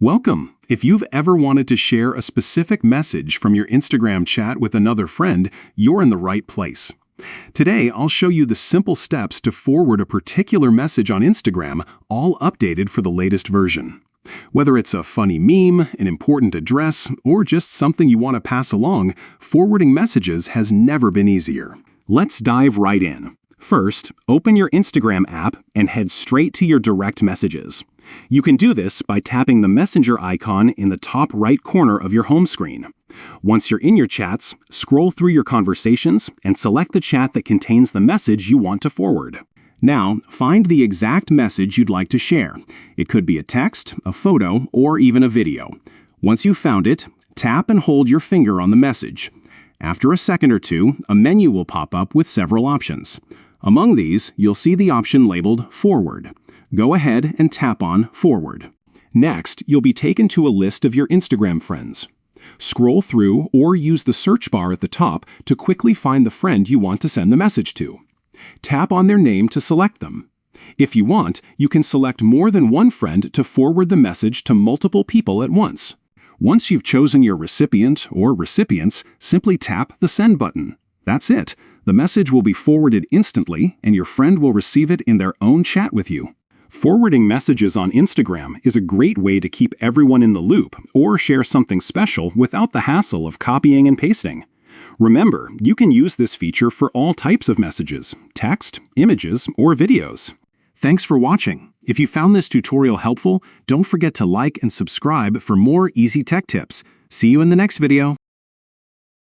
Welcome! If you've ever wanted to share a specific message from your Instagram chat with another friend, you're in the right place. Today, I'll show you the simple steps to forward a particular message on Instagram, all updated for the latest version. Whether it's a funny meme, an important address, or just something you want to pass along, forwarding messages has never been easier. Let's dive right in. First, open your Instagram app and head straight to your direct messages. You can do this by tapping the messenger icon in the top right corner of your home screen. Once you're in your chats, scroll through your conversations and select the chat that contains the message you want to forward. Now, find the exact message you'd like to share. It could be a text, a photo, or even a video. Once you've found it, tap and hold your finger on the message. After a second or two, a menu will pop up with several options. Among these, you'll see the option labeled Forward. Go ahead and tap on Forward. Next, you'll be taken to a list of your Instagram friends. Scroll through or use the search bar at the top to quickly find the friend you want to send the message to. Tap on their name to select them. If you want, you can select more than one friend to forward the message to multiple people at once. Once you've chosen your recipient or recipients, simply tap the Send button. That's it. The message will be forwarded instantly, and your friend will receive it in their own chat with you. Forwarding messages on Instagram is a great way to keep everyone in the loop or share something special without the hassle of copying and pasting. Remember, you can use this feature for all types of messages, text, images, or videos. Thanks for watching. If you found this tutorial helpful, don't forget to like and subscribe for more easy tech tips. See you in the next video.